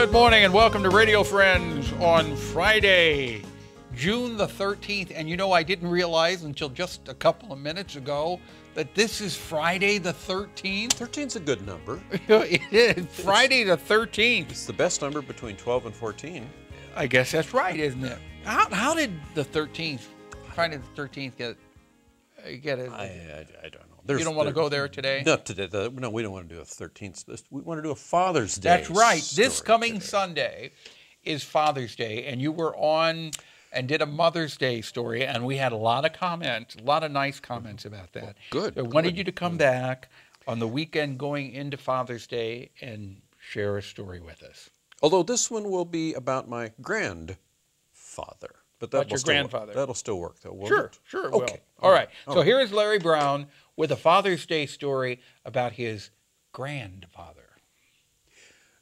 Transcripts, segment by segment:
Good morning and welcome to Radio Friends on Friday, June the 13th. And you know, I didn't realize until just a couple of minutes ago that this is Friday the 13th. 13's a good number. It is Friday the 13th. It's the best number between 12 and 14. I guess that's right, isn't it? How did the 13th, Friday the 13th get it? I don't know. You don't want to go there today? Not today. No, we don't want to do a 13th. We want to do a Father's Day. That's right. This coming today. Sunday is Father's Day, and you were on and did a Mother's Day story, and we had a lot of comments, a lot of nice comments about that. Well, good. So I wanted you to come back on the weekend going into Father's Day and share a story with us. Although this one will be about my grandfather. But About your grandfather. That'll still work, though, won't Sure, it? sure it Okay. will. All right. So here is Larry Brown with a Father's Day story about his grandfather.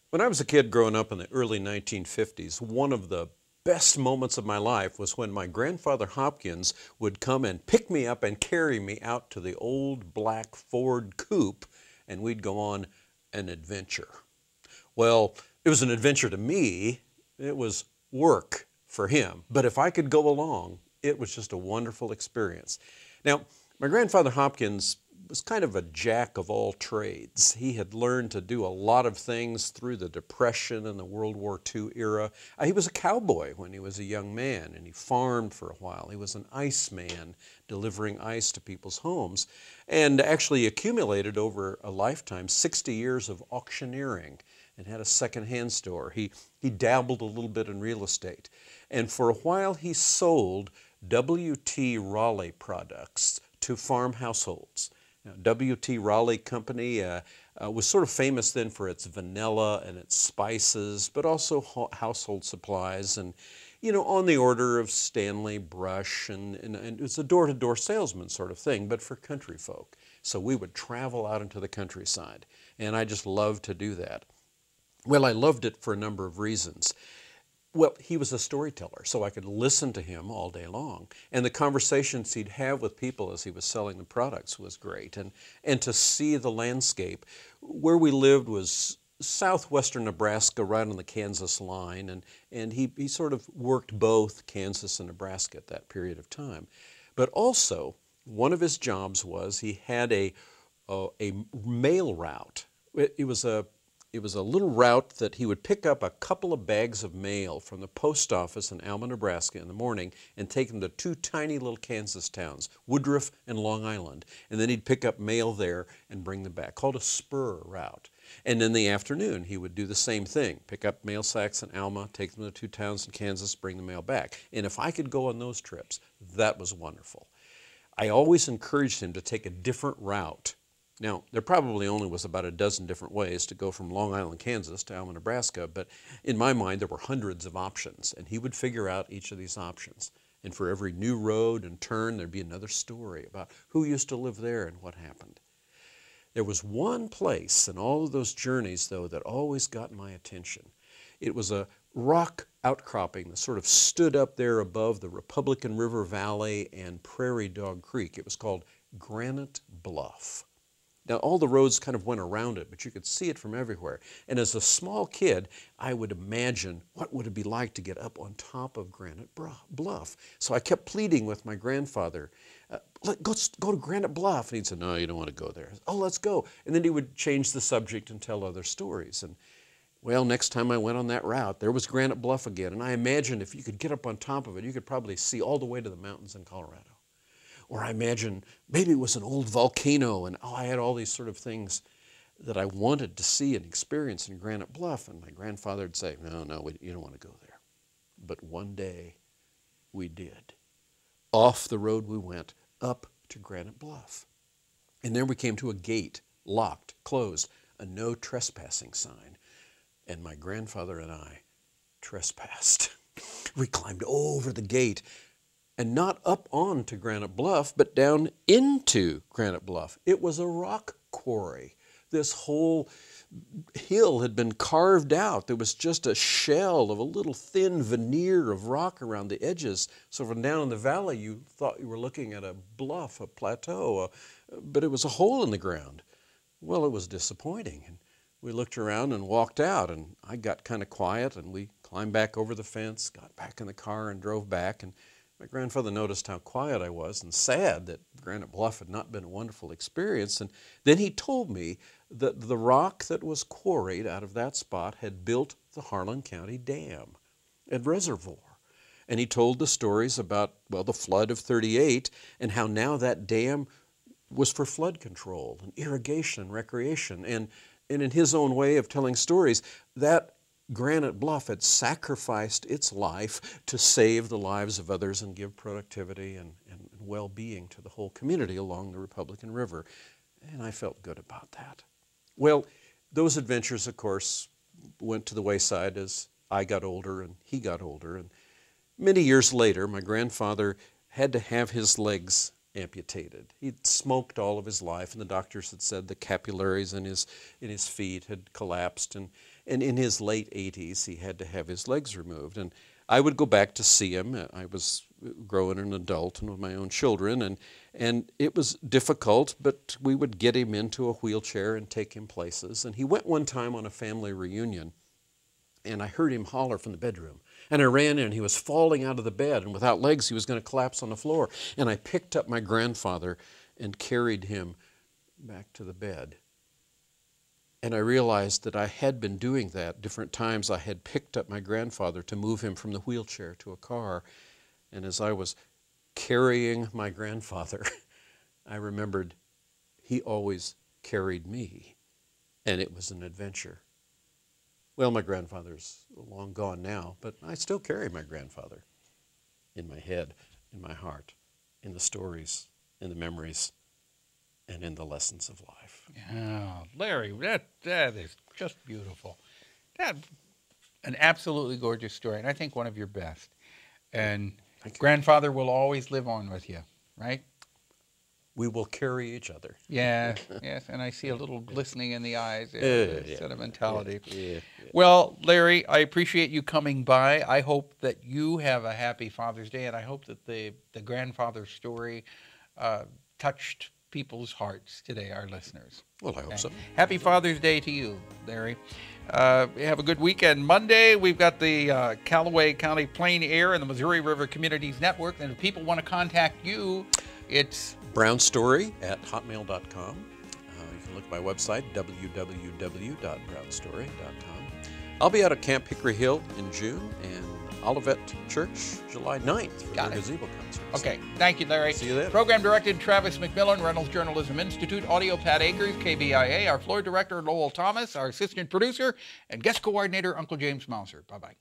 When I was a kid growing up in the early 1950s, one of the best moments of my life was when my grandfather Hopkins would come and pick me up and carry me out to the old black Ford coupe, and we'd go on an adventure. Well, it was an adventure to me. It was work for him. But if I could go along, it was just a wonderful experience. Now, my grandfather Hopkins was kind of a jack of all trades. He had learned to do a lot of things through the Depression and the World War II era. He was a cowboy when he was a young man, and he farmed for a while. He was an iceman, delivering ice to people's homes, and actually accumulated over a lifetime 60 years of auctioneering and had a second-hand store. He dabbled a little bit in real estate. And for a while he sold W.T. Raleigh products to farm households. Now, W.T. Raleigh Company was sort of famous then for its vanilla and its spices, but also household supplies and, you know, on the order of Stanley Brush, and it was a door-to-door salesman sort of thing, but for country folk. So we would travel out into the countryside, and I just loved to do that. Well, I loved it for a number of reasons. Well, he was a storyteller, so I could listen to him all day long. And the conversations he'd have with people as he was selling the products was great. And to see the landscape. Where we lived was southwestern Nebraska, right on the Kansas line, and he sort of worked both Kansas and Nebraska at that period of time. But also, one of his jobs was he had a mail route. It was a little route that he would pick up a couple of bags of mail from the post office in Alma, Nebraska in the morning and take them to two tiny little Kansas towns, Woodruff and Long Island. And then he'd pick up mail there and bring them back, called a spur route. And in the afternoon, he would do the same thing, pick up mail sacks in Alma, take them to two towns in Kansas, bring the mail back. And if I could go on those trips, that was wonderful. I always encouraged him to take a different route. Now, there probably only was about a dozen different ways to go from Long Island, Kansas to Alma, Nebraska, but in my mind there were hundreds of options, and he would figure out each of these options. And for every new road and turn, there'd be another story about who used to live there and what happened. There was one place in all of those journeys, though, that always got my attention. It was a rock outcropping that sort of stood up there above the Republican River Valley and Prairie Dog Creek. It was called Granite Bluff. Now, all the roads kind of went around it, but you could see it from everywhere. And as a small kid, I would imagine what would it be like to get up on top of Granite Bluff. So I kept pleading with my grandfather, let's go to Granite Bluff. And he'd say, no, you don't want to go there. Oh, let's go. And then he would change the subject and tell other stories. And well, next time I went on that route, there was Granite Bluff again. And I imagined if you could get up on top of it, you could probably see all the way to the mountains in Colorado. Or I imagine maybe it was an old volcano, and I had all these sort of things that I wanted to see and experience in Granite Bluff. And my grandfather would say, no, you don't want to go there. But one day we did. Off the road we went, up to Granite Bluff. And there we came to a gate, locked, closed, a no trespassing sign. And my grandfather and I trespassed. We climbed over the gate. And not up onto Granite Bluff, but down into Granite Bluff. It was a rock quarry. This whole hill had been carved out. There was just a shell of a little thin veneer of rock around the edges. So from down in the valley, you thought you were looking at a bluff, a plateau, but it was a hole in the ground. Well, it was disappointing. And we looked around and walked out, and I got kind of quiet, and we climbed back over the fence, got back in the car, and drove back. And my grandfather noticed how quiet I was and sad that Granite Bluff had not been a wonderful experience. And then he told me that the rock that was quarried out of that spot had built the Harlan County Dam and reservoir. And he told the stories about, well, the flood of '38 and how now that dam was for flood control and irrigation and recreation. And in his own way of telling stories, that Granite Bluff had sacrificed its life to save the lives of others and give productivity and well-being to the whole community along the Republican River. And I felt good about that. Well, those adventures, of course, went to the wayside as I got older and he got older. And many years later, my grandfather had to have his legs amputated. He'd smoked all of his life, and the doctors had said the capillaries in his feet had collapsed, and in his late 80s, he had to have his legs removed. And I would go back to see him. I was growing an adult and with my own children, and it was difficult, but we would get him into a wheelchair and take him places. And he went one time on a family reunion, and I heard him holler from the bedroom. And I ran in, and he was falling out of the bed, and without legs, he was going to collapse on the floor. And I picked up my grandfather and carried him back to the bed. And I realized that I had been doing that different times. I had picked up my grandfather to move him from the wheelchair to a car. And as I was carrying my grandfather, I remembered he always carried me, and it was an adventure. Well, my grandfather's long gone now, but I still carry my grandfather in my head, in my heart, in the stories, in the memories, and in the lessons of life. Yeah, Larry, that is just beautiful. That an absolutely gorgeous story, and I think one of your best. And grandfather will always live on with you, right? We will carry each other. Yeah, yes, and I see a little glistening in the eyes, sentimentality. Yeah. Well, Larry, I appreciate you coming by. I hope that you have a happy Father's Day, and I hope that the grandfather story touched people's hearts today, our listeners. Well, I hope so. Happy Father's Day to you, Larry. Have a good weekend. Monday, we've got the Callaway County Plain Air and the Missouri River Communities Network, and if people want to contact you, it's brownstory@hotmail.com. You can look at my website, www.brownstory.com. I'll be out at Camp Hickory Hill in June and Olivet Church July 9th for the gazebo concert. Okay, thank you, Larry. See you then. Program directed Travis McMillan, Reynolds Journalism Institute, Audio Pat Akers, KBIA, our floor director Lowell Thomas, our assistant producer and guest coordinator Uncle James Mouser. Bye-bye.